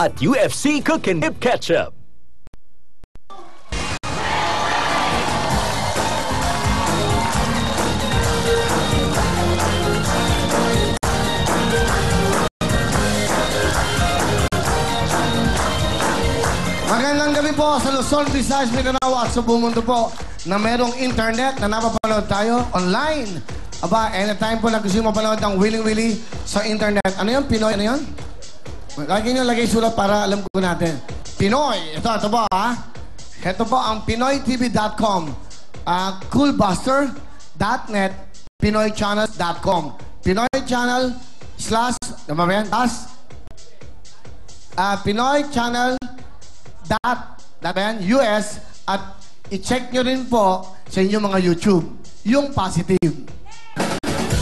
at UFC Cook and Dip Ketchup. Magandang gabi po sa Luzon, Visayas, Mindanao at sa buong mundo po na merong internet na napapanood tayo online. Aba, anytime po na gusto mo mapanood ng Willing Willy sa internet. Ano yun? Pinoy? Ano yun? Lagi nyo lagay sulat para alam ko natin. Pinoy. Ito po ha. Ito po ang PinoyTV.com, Coolbuster.net, PinoyChannel.com. Pinoy Channel / ano ba yan? Pinoy Channel US at i-check nyo rin po sa inyong mga YouTube yung positive.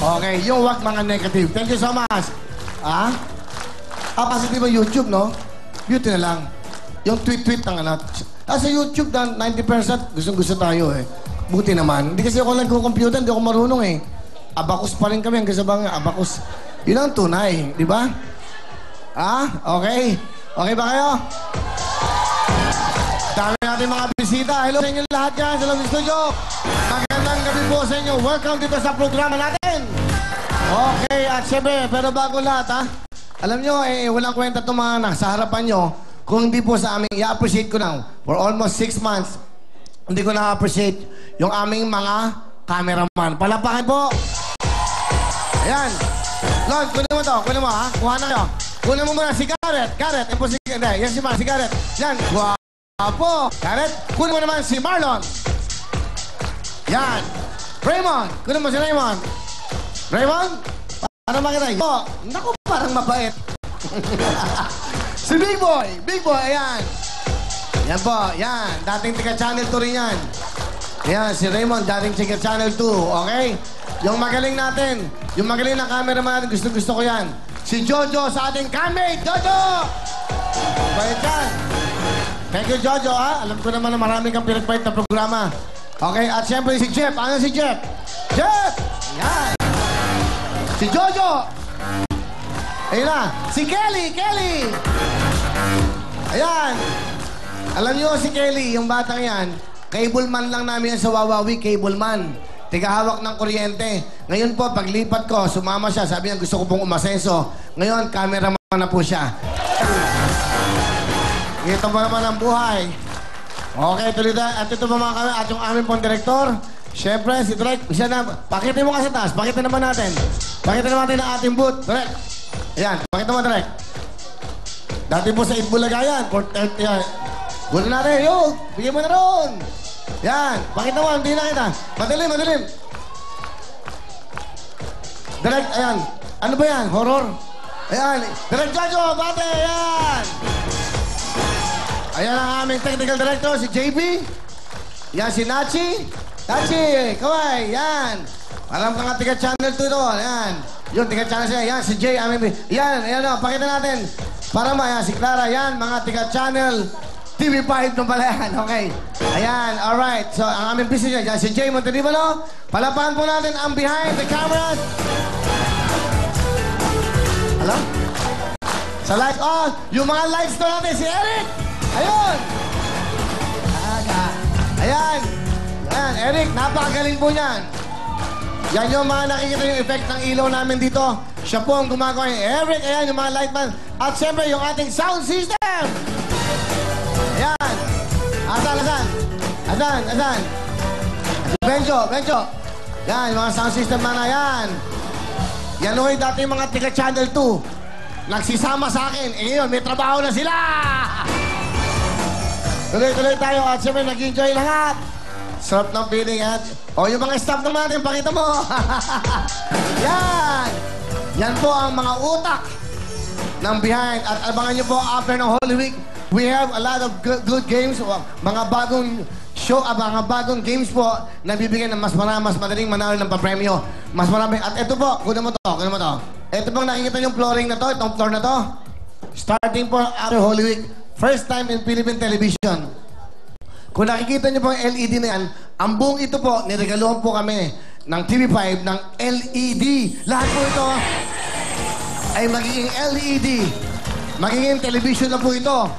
Okay, yung wag mga negative. Thank you so much. Positive ang YouTube, no? Beauty na lang. Yung tweet-tweet ng anak. Sa YouTube, 90% gustong-gusto tayo eh. Buti naman. Hindi kasi ako nagko-computer, hindi ako marunong eh. Abacus pa rin kami hanggang sa bang abacus. Yun ang tunay, di ba? Okay. Okay ba kayo? Dami natin mga bisita. Hello sa inyo lahat dyan sa Love Studio. Magandang gabi po sa inyo. Welcome dito sa programa natin. Okay, at syempre, pero bago lahat alam nyo, walang kwenta itong mga nasa harapan nyo. Kung hindi po sa aming, i-appreciate ko lang. For almost 6 months, hindi ko na-appreciate yung aming mga cameraman. Palapakan po. Ayan. Lord, kunin mo to. Kunin mo Kuha na kayo. Kunin mo muna si Garrett. Garrett, hindi. Yan si Garrett. Yan. Apo, Garrett, kunin mo naman si Marlon. Yan. Raymond, kunin mo si Raymond. Raymond, para makita. Naku, parang mabait. Si Big Boy, ayan. Yan po, yan. Dating tiga Channel 2 rin yan. Yan, si Raymond, dating tiga Channel 2, okay? Yung magaling natin, yung magaling na cameraman natin, gusto ko yan. Si Jojo sa ating camera. Jojo! Bait yan. Thank you, Jojo, Alam ko naman na maraming kang pinagpahit na programa. Okay, at siyempre si Jeff. Ano si Jeff? Jeff! Yan! Si Jojo! Ayun na. Si Kelly! Ayan! Alam niyo si Kelly, yung batang yan, cableman lang namin yan sa Wawawi, cableman. Tigahawak ng kuryente. Ngayon po, paglipat ko, sumama siya. Sabi niya, gusto ko pong umasenso. Ngayon, cameraman na po siya. Ito pa naman ang buhay. Okay, tuloy tayo. At ito pa mga kami, at yung aming pong direktor. Siyempre, si Direk, siya na, pakitin mo ka sa taas. Pakitin naman natin. Pakitin naman natin ang ating booth. Direk. Ayan, pakitin mo, Direk. Dati po sa Itbulaga yan. Yan. Gula natin, yo. Bigyan mo na ron. Yan, pakita mo, hindi na kita. Madilim. Direk, ayan. Ano ba yan? Horror? Ayan. Direk Jojo, bate, ayan. Ayan ang aming technical director, si JB. Yan, si Nachi. Nachi, kaway, yan. Alam ka nga, tiga Channel 2 doon, yan. Yun, tiga Channel 2, yan, si Jay, aming... Yan, o, pakita natin. Para yan, si Clara, yan, mga tiga Channel TV5 nung pala yan, okay. Ayan, alright. So, ang aming business yan, si Jay Montenibano. Palapahan po natin ang behind the cameras. Alam? Sa lights on, yung mga lights to natin, si Eric. Ayun! Ayan! Ayan, Eric, napakagaling po niyan. Yan yung mga nakikita yung effect ng ilaw namin dito. Siya po ang gumagawa yung Eric, ayan, yung mga lightman. At siyempre, yung ating sound system! Ayan! Asan? Benjo! Yan, yung mga sound system na yan. Yan hoy, dati yung mga tiga Channel 2. Nagsisama sa akin. Ngayon, may trabaho na sila! Tuloy tayo at siyempre nag-enjoy lahat. Sarap ng feeling at... yung mga staff naman natin, pakita mo. Yan! Yan po ang mga utak ng behind. At abangan nyo po after ng Holy Week, we have a lot of good games. Mga bagong show, mga bagong games po na bibigyan ng mas madaling manalo ng papremyo. Mas marami. At ito po, kunin mo to. Ito pong nakikita yung flooring na to, itong floor na to. Starting po after Holy Week. First time in Philippine television. Kung nakikita niyo po ang LED na yan, ang buong ito po, niregaluhan po kami ng TV5 ng LED. Lahat po ito ay magiging LED. Magiging television na po ito.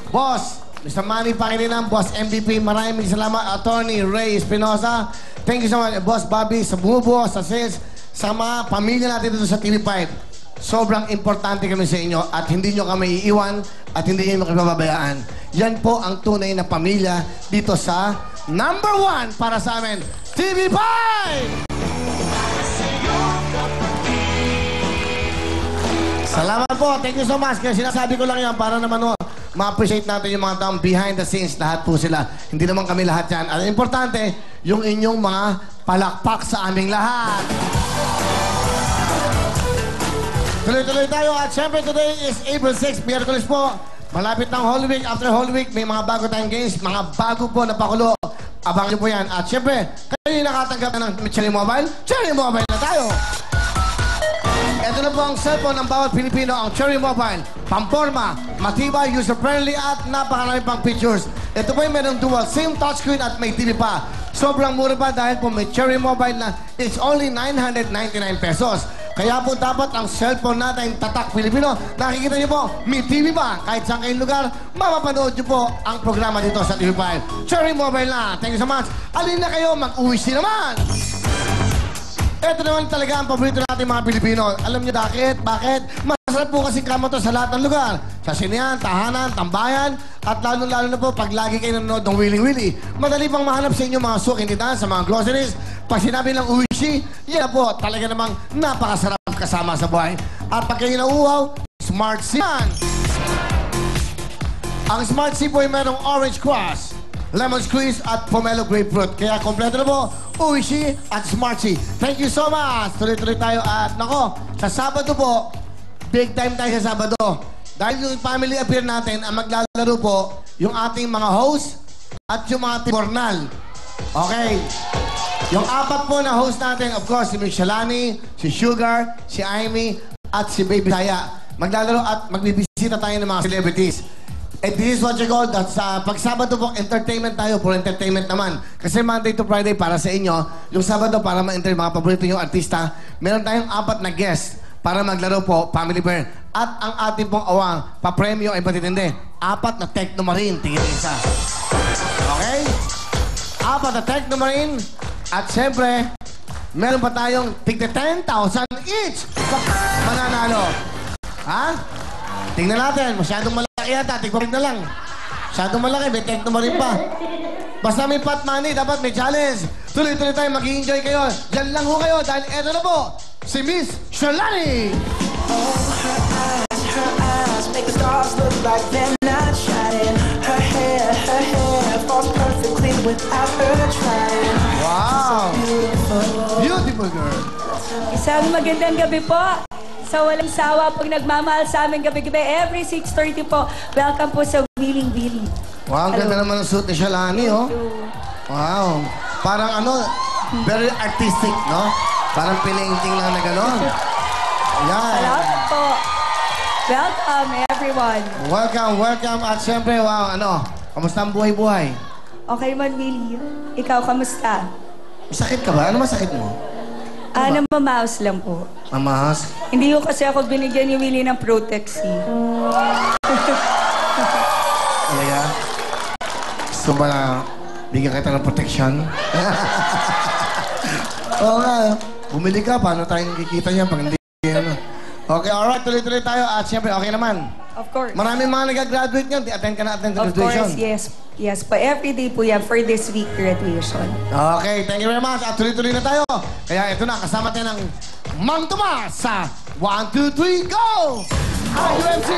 Boss, Mr. Manny Pangilinan, Boss MVP, maraming salamat. Attorney Ray Espinosa, thank you so much. Boss Bobby, sa bumubuo, sa sales, sa mga pamilya natin dito sa TV5. Sobrang importante kami sa inyo at hindi nyo kami iiwan at hindi nyo kami pababayaan. Yan po ang tunay na pamilya dito sa #1 para sa amin, TV5! Salamat po. Thank you so much. Kaya sinasabi ko lang yan para naman ma-appreciate natin yung mga taong behind the scenes. Lahat po sila. Hindi naman kami lahat yan. At importante, yung inyong mga palakpak sa aming lahat. Tuloy-tuloy tayo. At syempre, today is April 6, Miyerkules po. Malapit ng Holy Week. After Holy Week, may mga bago tayong games. Mga bago po na pakulo. Abangan niyo po yan. At syempre, kayo yung nakatanggap na ng Cherry Mobile. Cherry Mobile na tayo. Ito na po ang cellphone ng bawat Pilipino, ang Cherry Mobile. Pamporma, matibay, user-friendly at napakarami pang features. Ito po yung merong dual SIM, touchscreen at may TV pa. Sobrang mura pa dahil po may Cherry Mobile na it's only 999 pesos. Kaya po dapat ang cellphone natin, tatak Pilipino, nakikita niyo po, may TV pa. Kahit saan kayong lugar, mapapanood niyo po ang programa dito sa TV5. Cherry Mobile na. Thank you so much. Alin na kayo, mag-uwi naman. Ito naman talaga ang paborito natin mga Pilipino. Alam niyo bakit? Bakit? Masarap po kasi kamo to sa lahat ng lugar. Sa sinehan, tahanan, tambayan, at lalo-lalo na po pag lagi kayo nanonood ng Willy Willy. Madali pang mahanap sa inyo mga sukintitan, sa mga groceries. Pag sinabi ng uwishi, yan na po, talaga namang napakasarap kasama sa buhay. At pag kayo nauuhaw, Smart C. Ang Smart C po ay merong orange crush, lemon squeeze at pomelo grapefruit. Kaya kompleto na po, Uishi at Smarty. Thank you so much. Tuloy-tuloy tayo at nako, sa Sabado po, big time tayo sa Sabado. Dahil yung family affair natin, ang maglalaro po, yung ating mga host at yung mga tibornal. Okay. Yung apat po na host natin, of course, si Michelani, si Sugar, si Amy, at si Baby Saya. Maglalaro at magbibisita tayo ng mga celebrities. And this is what you call that. Sa pag-Sabado po, entertainment tayo. For entertainment naman. Kasi Monday to Friday para sa inyo. Yung Sabado para ma-enter mga paborito yung artista. Meron tayong 4 na guest para maglaro po, Family Bear. At ang ating pong awang, pa-premyo ay patitindi. 4 na Techno Marine. Tingin isa. Okay? 4 na Techno Marine. At syempre, meron pa tayong tigte 10,000 each. Mananalo. Ha? Tingnan natin. Masyadong malaki yata. Tigpapig na lang. Masyadong malaki. May Techno Marine pa. Basta may pot money, dapat may challenge. Tuloy-tuloy tayo. Mag-i-enjoy kayo. Diyan lang ho kayo dahil eto na po, si Miss Shalani. Her eyes make the stars look like they're not shining. Her hair falls perfectly without her trying. Wow! Beautiful girl. Isang magandang gabi po. Sa walang sawa pag nagmamahal sa amin gabi-gabi. Every 6:30 po. Welcome po sa Willing Willy. Wow, ang ganda naman ng suit ni Shalani, oh. Wow. Parang ano, very artistic, no? Parang pinainting lang na gano'n. Yan. Salamat po. Welcome, everyone. Welcome, welcome. At syempre, wow, ano, kamusta ang buhay-buhay? Okay man, Willy. Ikaw, kamusta? Masakit ka ba? Ano masakit mo? Namamaos lang po. Mamas? Hindi ko kasi ako binigyan ni Willy ng Protex, eh. Talaga? Gusto ba na bigyan kita ng protection? Oo nga. Bumili ka, paano tayong kikita niya pag hindi ano? Okay, alright. Tuloy-tuloy tayo. At syempre, okay naman. Of course. Maraming mga nag-graduate niyan. Attend ka na attend sa Of graduation. course, yes. Yes, pa every day po yan for this week graduation. Okay, thank you very much. At tuloy-tuloy na tayo. Kaya ito na, kasama tayo ng Mang Tomas sa 1, 2, 3, go! Ang UFC!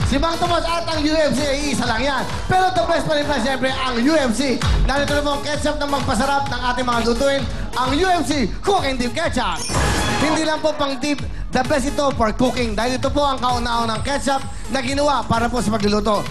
Si Mang Tomas at ang UFC ay isa lang yan. Pero the best pa rin na siyempre ang UFC. Narito na po ang ketchup na magpasarap ng ating mga lutuin. Ang UFC Cooking Deep Ketchup. Hindi lang po pang deep, the best ito for cooking. Dahil ito po ang kauna-unang ketchup na ginawa para po sa pagluluto.